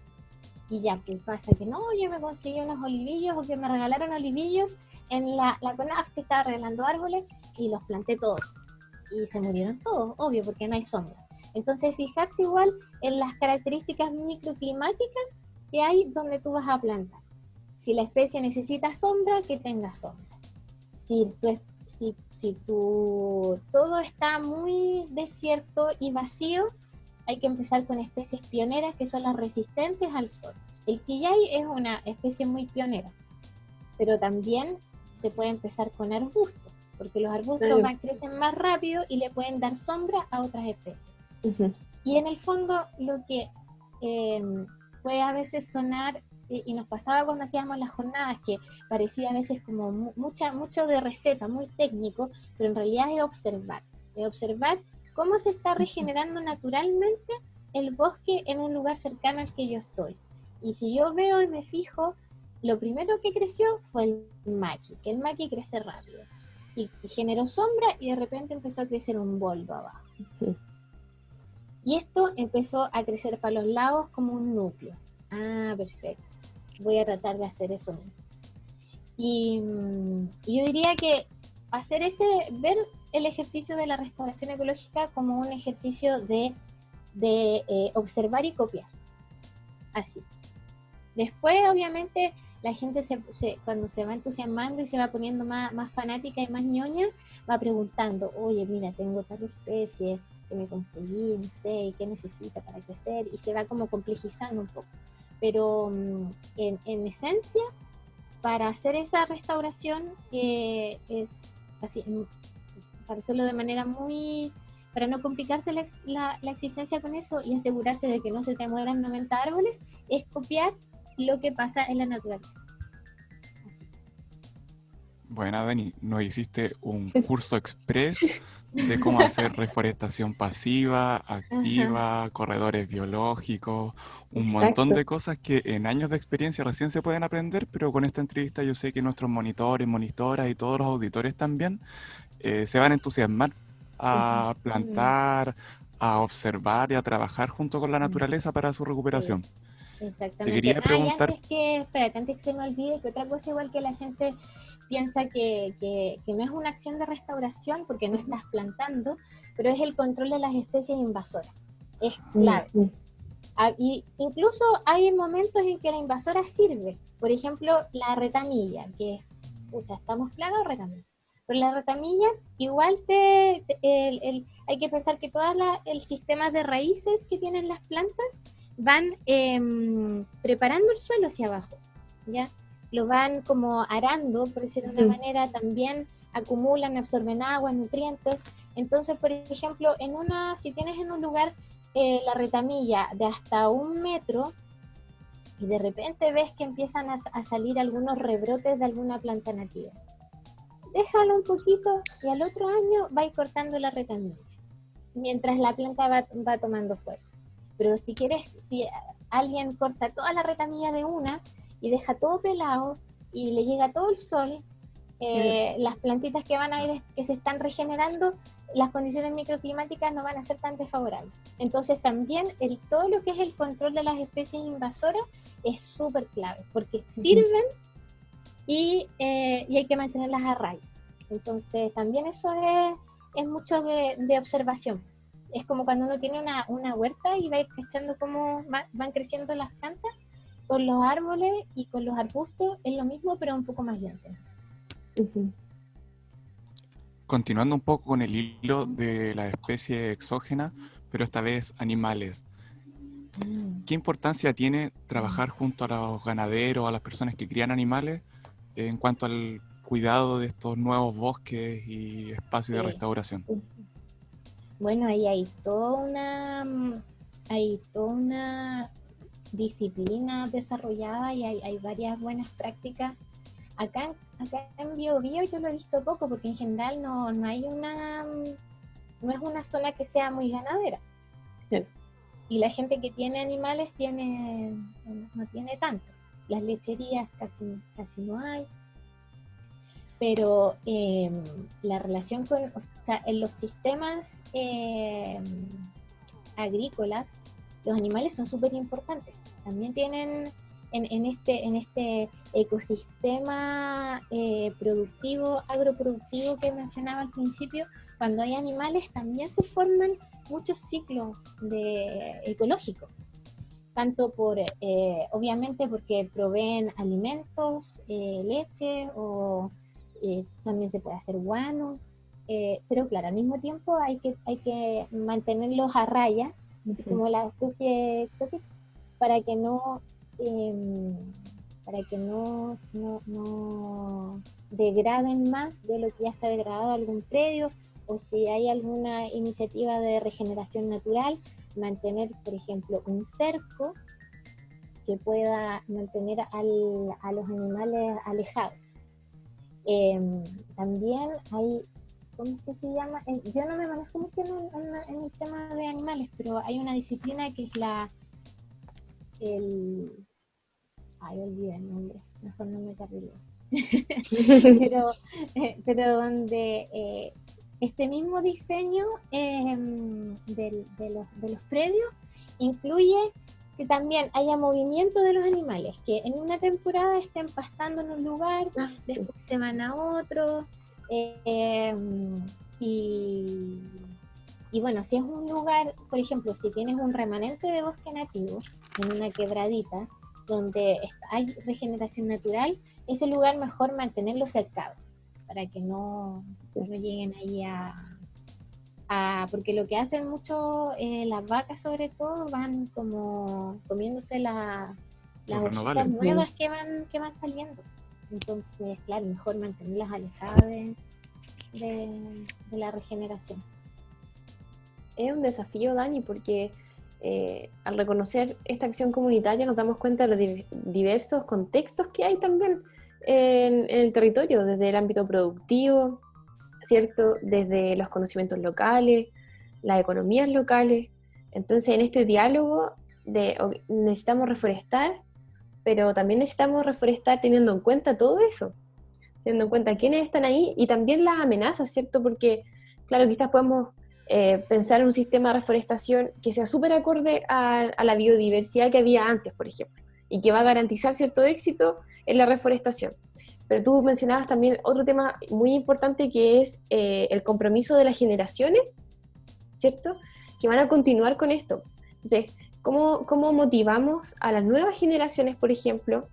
Y ya, pues pasa que no, yo me conseguí unos olivillos o que me regalaron olivillos en la CONAF que estaba regalando árboles y los planté todos. Y se murieron todos, obvio, porque no hay sombra. Entonces, fijarse igual en las características microclimáticas que hay donde tú vas a plantar. Si la especie necesita sombra, que tenga sombra. Si todo está muy desierto y vacío, hay que empezar con especies pioneras que son las resistentes al sol. El quillay es una especie muy pionera, pero también se puede empezar con arbustos, porque los arbustos crecen más rápido y le pueden dar sombra a otras especies. Y en el fondo lo que puede a veces sonar, y nos pasaba cuando hacíamos las jornadas, que parecía a veces como mucho de receta, muy técnico, pero en realidad es observar cómo se está regenerando naturalmente el bosque en un lugar cercano al que yo estoy. Y si yo veo y me fijo, lo primero que creció fue el maqui, que el maqui crece rápido. Y generó sombra y de repente empezó a crecer un boldo abajo. Y esto empezó a crecer para los lados como un núcleo. Perfecto. Voy a tratar de hacer eso mismo. Y yo diría que ver el ejercicio de la restauración ecológica como un ejercicio de observar y copiar. Así. Después, obviamente, la gente cuando se va entusiasmando y se va poniendo más fanática y más ñoña, va preguntando, oye, mira, tengo tal especie que me conseguí, no sé, ¿qué necesita para crecer? Y se va como complejizando un poco. Pero en esencia, para hacer esa restauración es así, para hacerlo de manera muy, para no complicarse la existencia con eso y asegurarse de que no se te mueran 90 árboles, es copiar lo que pasa en la naturaleza. Así. Bueno, Dani, nos hiciste un curso express de cómo hacer reforestación pasiva, activa, corredores biológicos, un montón de cosas que en años de experiencia recién se pueden aprender, pero con esta entrevista yo sé que nuestros monitores, monitoras y todos los auditores también se van a entusiasmar a plantar, a observar y a trabajar junto con la naturaleza para su recuperación. Exactamente. Te quería preguntar... Espérate, antes que se me olvide, que otra cosa igual que la gente piensa que no es una acción de restauración porque no estás plantando, pero es el control de las especies invasoras. Es clave. Y incluso hay momentos en que la invasora sirve. Por ejemplo, la retamilla, que estamos plagados de retamilla. Pero la retamilla, igual hay que pensar que todo el sistema de raíces que tienen las plantas van preparando el suelo hacia abajo, ¿ya? Lo van como arando, por decirlo de una manera, también acumulan, absorben agua, nutrientes. Entonces, por ejemplo, si tienes en un lugar la retamilla de hasta 1 metro, y de repente ves que empiezan a salir algunos rebrotes de alguna planta nativa, déjalo un poquito y al otro año va a ir cortando la retamilla, mientras la planta va tomando fuerza. Pero si alguien corta toda la retamilla de una y deja todo pelado y le llega todo el sol, las plantitas que se están regenerando, las condiciones microclimáticas no van a ser tan desfavorables. Entonces también todo lo que es el control de las especies invasoras es súper clave, porque sirven y hay que mantenerlas a raya. Entonces también eso es mucho de observación. Es como cuando uno tiene una huerta y va a ir cachando cómo van creciendo las plantas. Con los árboles y con los arbustos es lo mismo, pero un poco más lento. Continuando un poco con el hilo de la especie exógena, pero esta vez animales. ¿Qué importancia tiene trabajar junto a los ganaderos, a las personas que crían animales, en cuanto al cuidado de estos nuevos bosques y espacios de restauración? Bueno, ahí hay toda una disciplina desarrollada y hay varias buenas prácticas. Acá en Biobío yo lo he visto poco porque en general no es una zona que sea muy ganadera. Bien. Y la gente que tiene animales no tiene tanto. Las lecherías casi no hay. Pero la relación en los sistemas agrícolas, los animales son súper importantes. También tienen en este ecosistema agroproductivo que mencionaba al principio, cuando hay animales también se forman muchos ciclos ecológicos. Tanto obviamente porque proveen alimentos, leche, o también se puede hacer guano, pero claro, al mismo tiempo hay que mantenerlos a raya, como la especie exótica, para que no degraden más de lo que ya está degradado algún predio, o si hay alguna iniciativa de regeneración natural, mantener, por ejemplo, un cerco que pueda mantener a los animales alejados. También hay, ¿cómo es que se llama? Yo no me manejo mucho en el tema de animales, pero hay una disciplina que es olvidé el nombre, mejor no me carrillo. pero donde este mismo diseño de los predios incluye que también haya movimiento de los animales, que en una temporada estén pastando en un lugar, después se van a otro, y bueno, si es un lugar, por ejemplo, si tienes un remanente de bosque nativo en una quebradita donde hay regeneración natural, ese lugar mejor mantenerlo cercado para que no lleguen ahí porque lo que hacen mucho las vacas, sobre todo, van como comiéndose las hojitas nuevas que van saliendo. Entonces, claro, mejor mantenerlas alejadas de la regeneración. Es un desafío, Dani, porque al reconocer esta acción comunitaria nos damos cuenta de los diversos contextos que hay también en el territorio, desde el ámbito productivo, ¿cierto? Desde los conocimientos locales, las economías locales. Entonces, en este diálogo necesitamos reforestar, pero también necesitamos reforestar teniendo en cuenta todo eso, teniendo en cuenta quiénes están ahí y también las amenazas, ¿cierto? Porque, claro, quizás podemos pensar en un sistema de reforestación que sea súper acorde a la biodiversidad que había antes, por ejemplo, y que va a garantizar cierto éxito en la reforestación. Pero tú mencionabas también otro tema muy importante que es el compromiso de las generaciones, ¿cierto? Que van a continuar con esto. Entonces, ¿cómo motivamos a las nuevas generaciones, por ejemplo,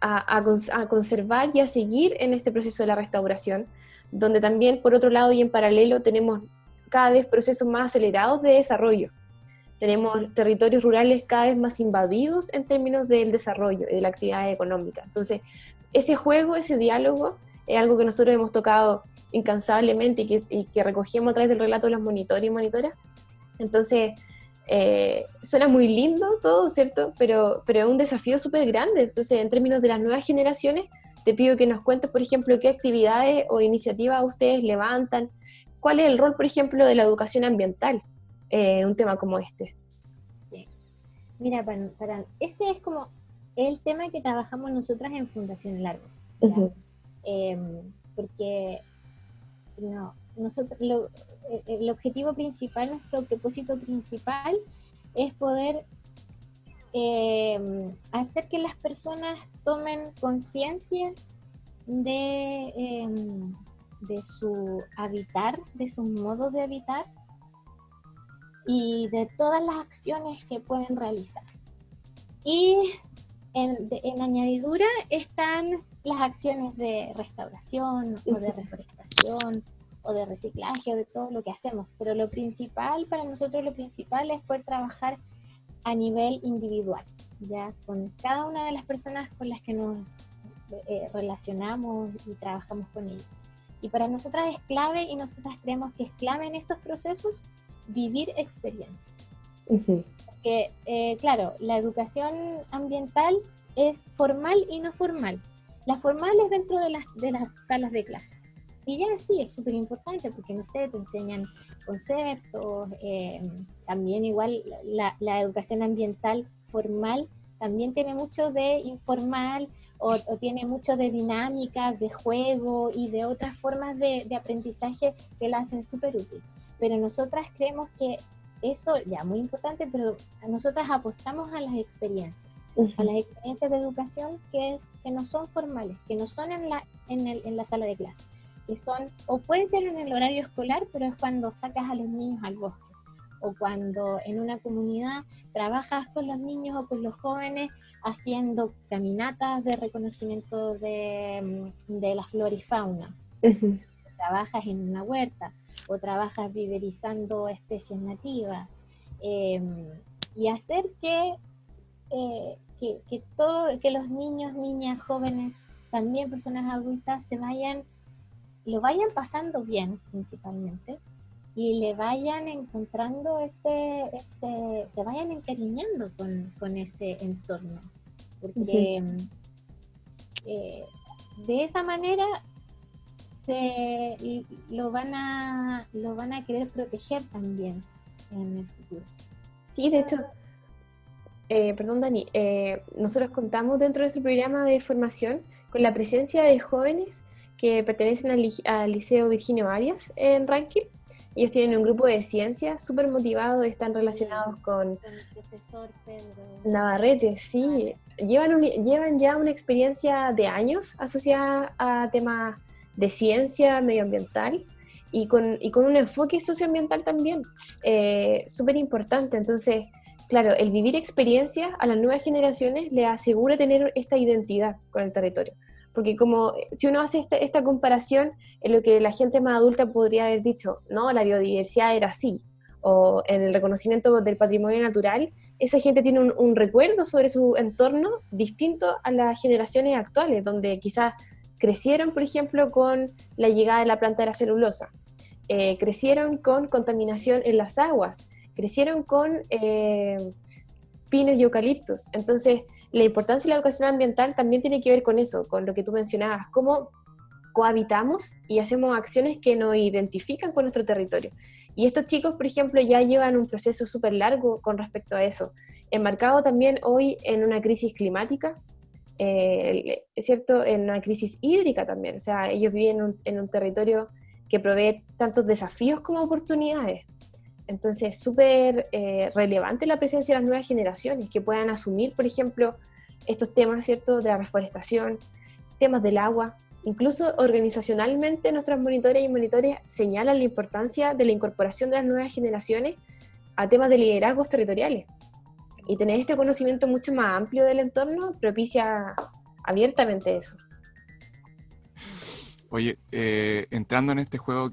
a conservar y a seguir en este proceso de la restauración, donde también, por otro lado y en paralelo, tenemos cada vez procesos más acelerados de desarrollo? Tenemos territorios rurales cada vez más invadidos en términos del desarrollo y de la actividad económica. Entonces, ese juego, ese diálogo, es algo que nosotros hemos tocado incansablemente y que recogemos a través del relato de los monitores y monitoras. Entonces, suena muy lindo todo, ¿cierto? Pero es un desafío súper grande. Entonces, en términos de las nuevas generaciones, te pido que nos cuentes, por ejemplo, qué actividades o iniciativas ustedes levantan, cuál es el rol, por ejemplo, de la educación ambiental en un tema como este. Mira, para ese es como el tema que trabajamos nosotras en Fundación El Árbol, porque nosotros el objetivo principal, nuestro propósito principal es poder hacer que las personas tomen conciencia de su habitar, de su modo de habitar y de todas las acciones que pueden realizar. Y en añadidura están las acciones de restauración o de reforestación o de reciclaje o de todo lo que hacemos. Pero lo principal, para nosotros lo principal es poder trabajar a nivel individual, ya con cada una de las personas con las que nos relacionamos y trabajamos con ellos. Y para nosotras es clave, y nosotras creemos que es clave en estos procesos, vivir experiencias. Porque, claro, la educación ambiental es formal y no formal. La formal es dentro de las salas de clase. Y ya sí, es súper importante porque, no sé, te enseñan conceptos, también igual la educación ambiental formal también tiene mucho de informal o tiene mucho de dinámicas, de juego y de otras formas de aprendizaje que la hacen súper útil. Pero nosotras creemos que eso, ya muy importante, pero nosotras apostamos a las experiencias, a las experiencias de educación que no son formales, que no son en la sala de clase, que son, o pueden ser en el horario escolar, pero es cuando sacas a los niños al bosque, o cuando en una comunidad trabajas con los niños o con los jóvenes haciendo caminatas de reconocimiento de la flora y fauna. Trabajas en una huerta o trabajas viverizando especies nativas, y hacer que los niños, niñas, jóvenes, también personas adultas lo vayan pasando bien principalmente y le vayan encontrando se vayan encariñando con este entorno, porque de esa manera lo van a querer proteger también en el futuro. Sí, de hecho, perdón Dani, nosotros contamos dentro de nuestro programa de formación con la presencia de jóvenes que pertenecen al Liceo Virginio Arias en Rankin. Ellos tienen un grupo de ciencia súper motivado, están relacionados con el profesor Pedro Navarrete, sí. Llevan ya una experiencia de años asociada a temas de ciencia medioambiental y con un enfoque socioambiental también, súper importante. Entonces, claro, el vivir experiencias a las nuevas generaciones les asegura tener esta identidad con el territorio. Porque como si uno hace esta comparación, en lo que la gente más adulta podría haber dicho, no, la biodiversidad era así, o en el reconocimiento del patrimonio natural, esa gente tiene un recuerdo sobre su entorno distinto a las generaciones actuales, donde quizás crecieron, por ejemplo, con la llegada de la planta de la celulosa, crecieron con contaminación en las aguas, crecieron con pinos y eucaliptos. Entonces, la importancia de la educación ambiental también tiene que ver con eso, con lo que tú mencionabas, cómo cohabitamos y hacemos acciones que nos identifican con nuestro territorio. Y estos chicos, por ejemplo, ya llevan un proceso súper largo con respecto a eso, enmarcado también hoy en una crisis climática, es cierto, en una crisis hídrica también. O sea, ellos viven en un territorio que provee tantos desafíos como oportunidades. Entonces, súper relevante la presencia de las nuevas generaciones que puedan asumir, por ejemplo, estos temas, ¿cierto?, de la reforestación, temas del agua. Incluso organizacionalmente nuestras monitoras y monitores señalan la importancia de la incorporación de las nuevas generaciones a temas de liderazgos territoriales. Y tener este conocimiento mucho más amplio del entorno propicia abiertamente eso. Oye, entrando en este juego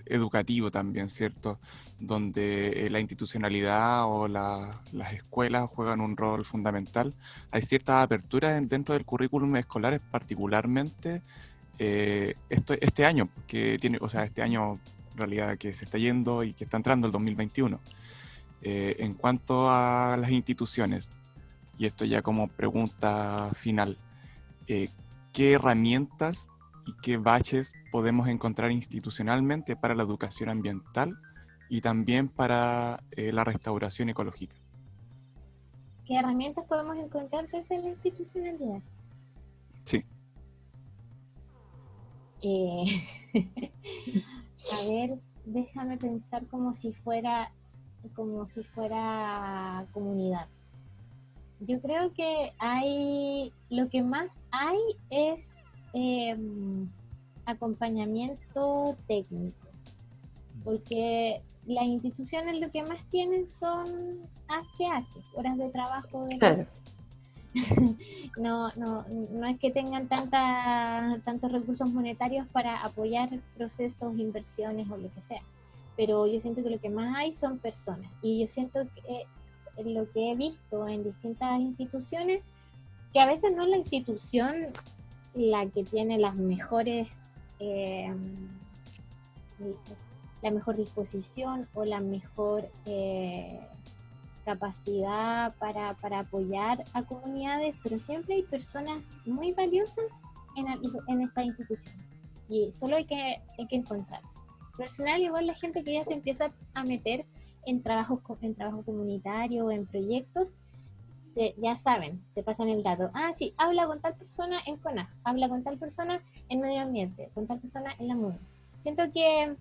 educativo también, ¿cierto? Donde la institucionalidad o las escuelas juegan un rol fundamental, hay ciertas aperturas dentro del currículum escolar, particularmente este año, este año en realidad que se está yendo y que está entrando el 2021. En cuanto a las instituciones, y esto ya como pregunta final, ¿qué herramientas y qué baches podemos encontrar institucionalmente para la educación ambiental y también para la restauración ecológica? ¿Qué herramientas podemos encontrar desde la institucionalidad? Sí. A ver, déjame pensar como si fuera comunidad. Yo creo que lo que más hay es acompañamiento técnico, porque las instituciones lo que más tienen son HH, horas de trabajo de Claro. no es que tengan tantos recursos monetarios para apoyar procesos, inversiones o lo que sea, pero yo siento que lo que más hay son personas, y yo siento que lo que he visto en distintas instituciones, que a veces no es la institución la que tiene las mejores la mejor disposición o la mejor capacidad para apoyar a comunidades, pero siempre hay personas muy valiosas en esta institución, y solo hay que encontrar. Pero al final igual la gente que ya se empieza a meter en trabajo comunitario, en proyectos, ya saben, se pasan el dato. Ah, sí, habla con tal persona en CONAF, habla con tal persona en medio ambiente, con tal persona en la MUN. Siento que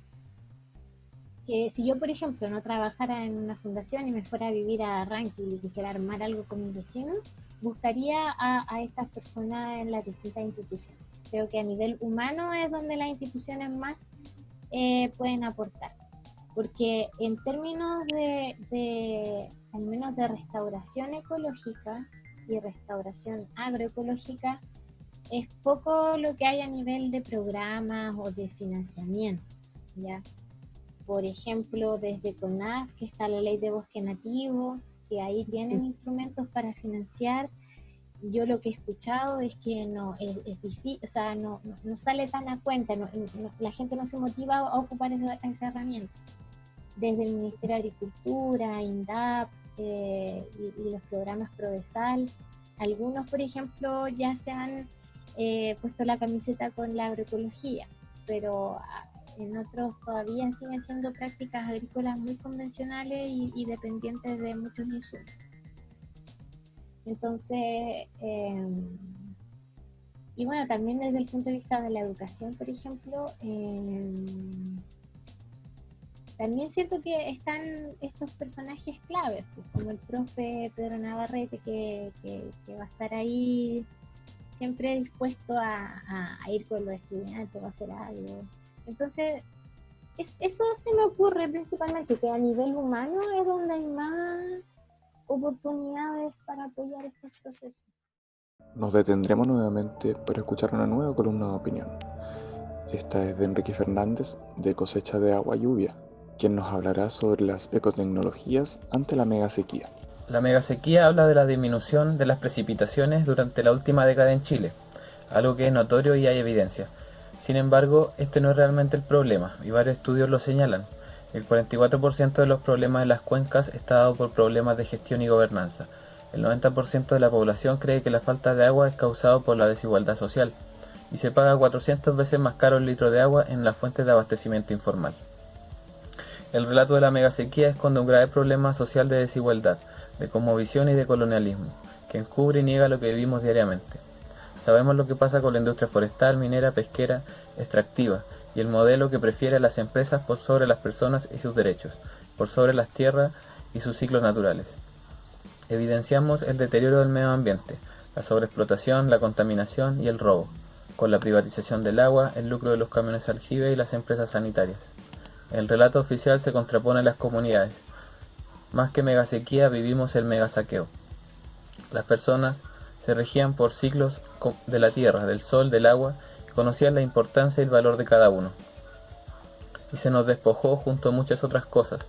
si yo, por ejemplo, no trabajara en una fundación y me fuera a vivir a Rankin y quisiera armar algo con mis vecinos, buscaría a estas personas en las distintas instituciones. Creo que a nivel humano es donde las instituciones más pueden aportar. Porque en términos al menos de restauración ecológica y restauración agroecológica, es poco lo que hay a nivel de programas o de financiamiento, ¿ya? Por ejemplo, desde CONAF, que está la ley de bosque nativo, que ahí tienen instrumentos para financiar. Yo lo que he escuchado es que es difícil, o sea, no sale tan a cuenta, la gente no se motiva a ocupar esa herramienta. Desde el Ministerio de Agricultura, INDAP y los programas Prodesal, algunos, por ejemplo, ya se han puesto la camiseta con la agroecología, pero en otros todavía siguen siendo prácticas agrícolas muy convencionales y dependientes de muchos insumos. Entonces, y bueno, también desde el punto de vista de la educación, por ejemplo, también siento que están estos personajes claves, pues, como el profe Pedro Navarrete, que va a estar ahí siempre dispuesto a ir con los estudiantes o a hacer algo. Entonces, eso se me ocurre principalmente, que a nivel humano es donde hay más oportunidades para apoyar estos procesos. Nos detendremos nuevamente para escuchar una nueva columna de opinión. Esta es de Enrique Fernández, de Cosecha de Agua Lluvia. quien nos hablará sobre las ecotecnologías ante la megasequía. La megasequía habla de la disminución de las precipitaciones durante la última década en Chile, algo que es notorio y hay evidencia. Sin embargo, este no es realmente el problema, y varios estudios lo señalan. El 44% de los problemas en las cuencas está dado por problemas de gestión y gobernanza. El 90% de la población cree que la falta de agua es causada por la desigualdad social, y se paga 400 veces más caro el litro de agua en las fuentes de abastecimiento informal. El relato de la megasequía esconde un grave problema social de desigualdad, de cosmovisión y de colonialismo, que encubre y niega lo que vivimos diariamente. Sabemos lo que pasa con la industria forestal, minera, pesquera, extractiva, y el modelo que prefiere a las empresas por sobre las personas y sus derechos, por sobre las tierras y sus ciclos naturales. Evidenciamos el deterioro del medio ambiente, la sobreexplotación, la contaminación y el robo, con la privatización del agua, el lucro de los camiones aljibe y las empresas sanitarias. El relato oficial se contrapone a las comunidades. Más que megasequía, vivimos el megasaqueo. Las personas se regían por ciclos de la tierra, del sol, del agua, y conocían la importancia y el valor de cada uno. Y se nos despojó junto a muchas otras cosas,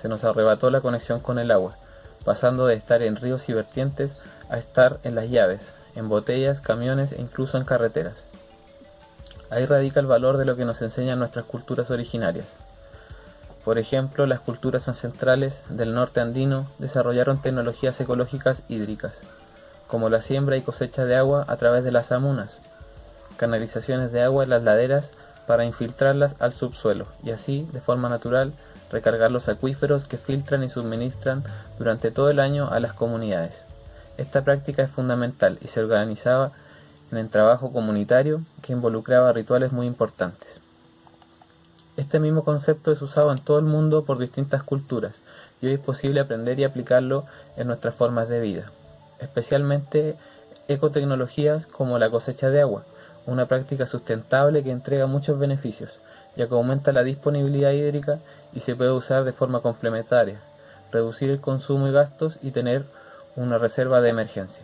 se nos arrebató la conexión con el agua, pasando de estar en ríos y vertientes a estar en las llaves, en botellas, camiones e incluso en carreteras. Ahí radica el valor de lo que nos enseñan nuestras culturas originarias. Por ejemplo, las culturas ancestrales del norte andino desarrollaron tecnologías ecológicas hídricas, como la siembra y cosecha de agua a través de las amunas, canalizaciones de agua en las laderas para infiltrarlas al subsuelo y así, de forma natural, recargar los acuíferos que filtran y suministran durante todo el año a las comunidades. Esta práctica es fundamental y se organizaba en el trabajo comunitario que involucraba rituales muy importantes. Este mismo concepto es usado en todo el mundo por distintas culturas y hoy es posible aprender y aplicarlo en nuestras formas de vida, especialmente ecotecnologías como la cosecha de agua, una práctica sustentable que entrega muchos beneficios, ya que aumenta la disponibilidad hídrica y se puede usar de forma complementaria, reducir el consumo y gastos y tener una reserva de emergencia.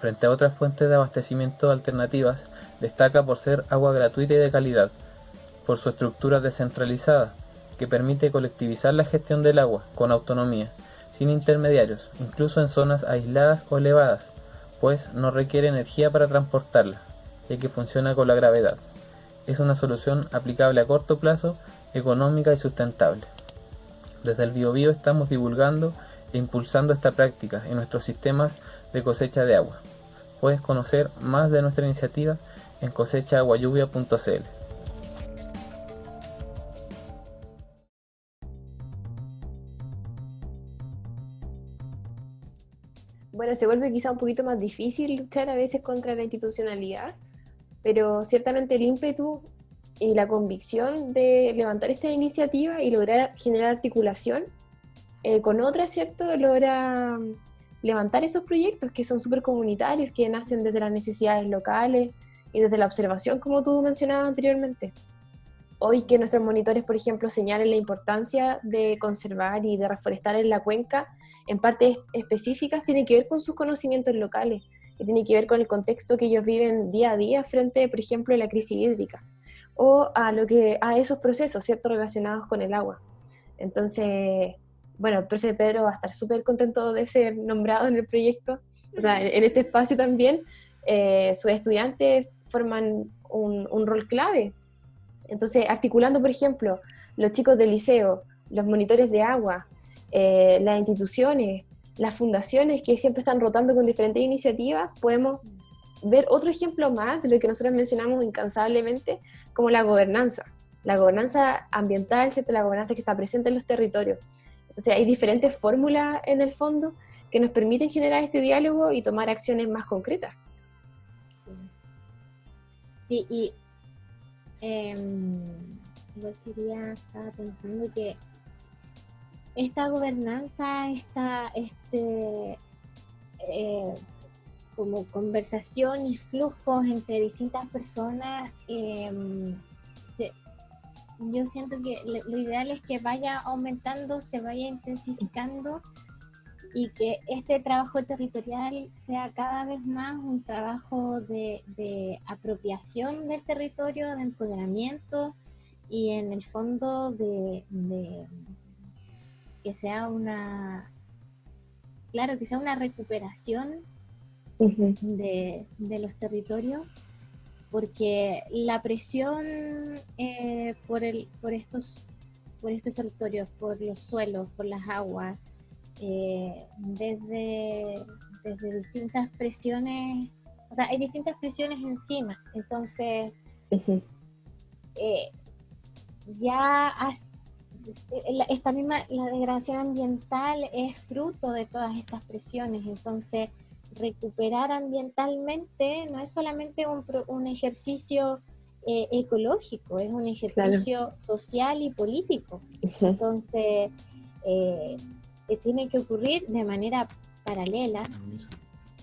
Frente a otras fuentes de abastecimiento alternativas, destaca por ser agua gratuita y de calidad, por su estructura descentralizada, que permite colectivizar la gestión del agua con autonomía, sin intermediarios, incluso en zonas aisladas o elevadas, pues no requiere energía para transportarla, ya que funciona con la gravedad. Es una solución aplicable a corto plazo, económica y sustentable. Desde el Biobío estamos divulgando e impulsando esta práctica en nuestros sistemas de cosecha de agua. Puedes conocer más de nuestra iniciativa en cosechaaguayuvia.cl. Bueno, se vuelve quizá un poquito más difícil luchar a veces contra la institucionalidad, pero ciertamente el ímpetu y la convicción de levantar esta iniciativa y lograr generar articulación con otras, ¿cierto? Logra levantar esos proyectos que son súper comunitarios, que nacen desde las necesidades locales y desde la observación, como tú mencionabas anteriormente. Hoy que nuestros monitores, por ejemplo, señalen la importancia de conservar y de reforestar en la cuenca, en partes específicas, tiene que ver con sus conocimientos locales, que tiene que ver con el contexto que ellos viven día a día frente, por ejemplo, a la crisis hídrica, o a esos procesos, ¿cierto?, relacionados con el agua. Entonces, bueno, el profe Pedro va a estar súper contento de ser nombrado en el proyecto, o sea, en este espacio también. Sus estudiantes forman un rol clave. Entonces, articulando, por ejemplo, los chicos del liceo, los monitores de agua, las instituciones, las fundaciones que siempre están rotando con diferentes iniciativas, podemos ver otro ejemplo más de lo que nosotros mencionamos incansablemente, como la gobernanza ambiental, ¿cierto? La gobernanza que está presente en los territorios. Entonces hay diferentes fórmulas en el fondo que nos permiten generar este diálogo y tomar acciones más concretas. Sí, y igual estaba pensando que esta gobernanza, como conversación y flujos entre distintas personas, yo siento que lo ideal es que vaya aumentando, se vaya intensificando y que este trabajo territorial sea cada vez más un trabajo de apropiación del territorio, de empoderamiento y en el fondo de que sea que sea una recuperación de los territorios, porque la presión por estos territorios, por los suelos, por las aguas, desde distintas presiones, o sea, hay distintas presiones encima, entonces ya esta misma, la degradación ambiental es fruto de todas estas presiones, entonces recuperar ambientalmente no es solamente un ejercicio ecológico, es un ejercicio social y político. Entonces, tiene que ocurrir de manera paralela,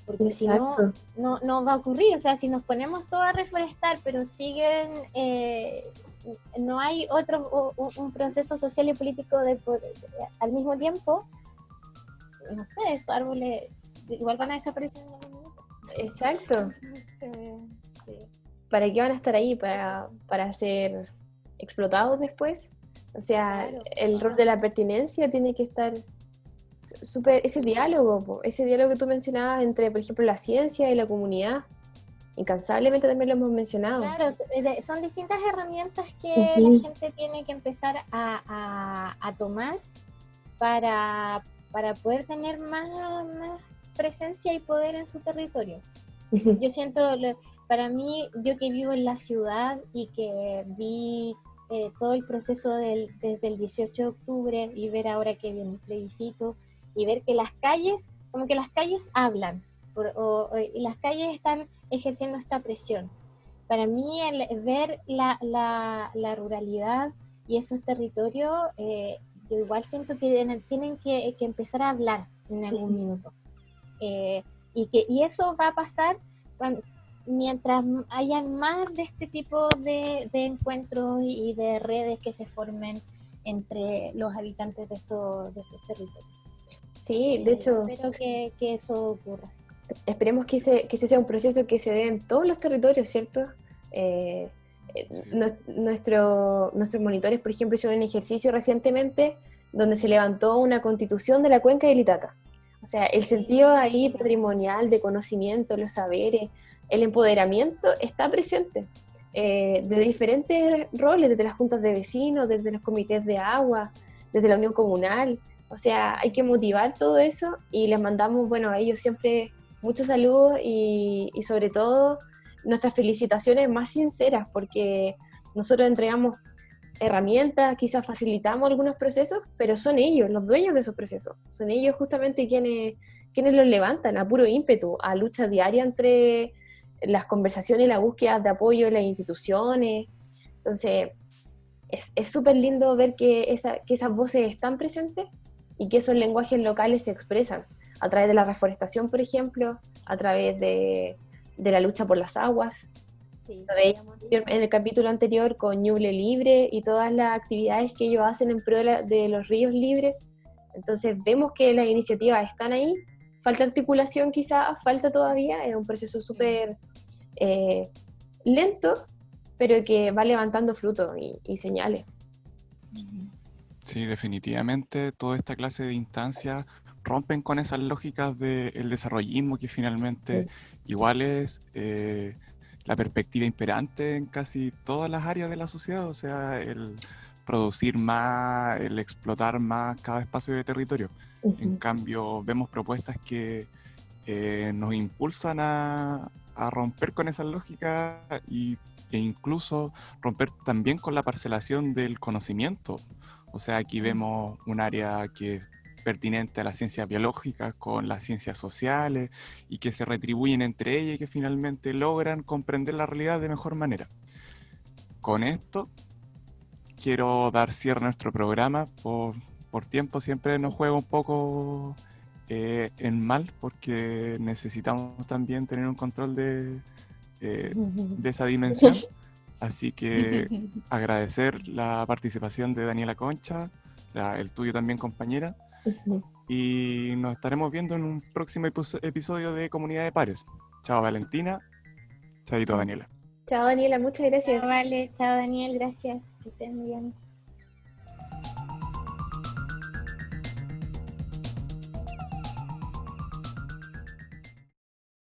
porque si no, no va a ocurrir. O sea, si nos ponemos todos a reforestar, pero siguen, no hay un proceso social y político al mismo tiempo, no sé, esos árboles igual van a desaparecer en algún minuto. Exacto. Sí. ¿Para qué van a estar ahí? ¿Para ser explotados después? O sea, Claro. El rol de la pertinencia tiene que estar ese diálogo que tú mencionabas entre, por ejemplo, la ciencia y la comunidad. Incansablemente también lo hemos mencionado. Claro, son distintas herramientas que la gente tiene que empezar a tomar para poder tener más presencia y poder en su territorio. Yo siento, para mí, yo que vivo en la ciudad y que vi todo el proceso desde el 18 de octubre y ver ahora que viene el plebiscito y ver que las calles hablan y las calles están ejerciendo esta presión. Para mí, ver la ruralidad y esos territorios, yo igual siento que tienen que empezar a hablar en algún minuto. Y eso va a pasar mientras hayan más de este tipo de encuentros y de redes que se formen entre los habitantes de estos territorios. Sí, de hecho, espero que eso ocurra. Esperemos que ese sea un proceso que se dé en todos los territorios, ¿cierto? Nuestros monitores, por ejemplo, hicieron un ejercicio recientemente donde se levantó una constitución de la cuenca del Itata. O sea, el sentido ahí patrimonial de conocimiento, los saberes, el empoderamiento está presente de diferentes roles, desde las juntas de vecinos, desde los comités de agua, desde la unión comunal. O sea, hay que motivar todo eso y les mandamos, a ellos siempre muchos saludos y sobre todo nuestras felicitaciones más sinceras, porque nosotros entregamos herramientas, quizás facilitamos algunos procesos, pero son ellos los dueños de esos procesos, son ellos justamente quienes los levantan a puro ímpetu, a lucha diaria entre las conversaciones y la búsqueda de apoyo de las instituciones. Entonces, es súper lindo ver que esas voces están presentes y que esos lenguajes locales se expresan a través de la reforestación, por ejemplo, a través de la lucha por las aguas. Sí. Lo veíamos en el capítulo anterior con Ñuble Libre y todas las actividades que ellos hacen en pro de los ríos libres. Entonces vemos que las iniciativas están ahí, falta articulación quizás, falta todavía, es un proceso súper lento, pero que va levantando frutos y señales. Sí, definitivamente toda esta clase de instancias rompen con esas lógicas del desarrollismo que finalmente igual es la perspectiva imperante en casi todas las áreas de la sociedad, o sea, el producir más, el explotar más cada espacio de territorio. En cambio, vemos propuestas que nos impulsan a romper con esas lógicas e incluso romper también con la parcelación del conocimiento. O sea, aquí vemos un área que es pertinente a las ciencias biológicas con las ciencias sociales y que se retribuyen entre ellas y que finalmente logran comprender la realidad de mejor manera. Con esto quiero dar cierre a nuestro programa. Por tiempo siempre nos juega un poco en mal, porque necesitamos también tener un control de esa dimensión. Así que agradecer la participación de Daniela Concha, el tuyo también, compañera. Y nos estaremos viendo en un próximo episodio de Comunidad de Pares. Chao, Valentina. Chaito, Daniela. Chao, Daniela, muchas gracias. Vale, chao, Daniel, gracias. Que estén bien.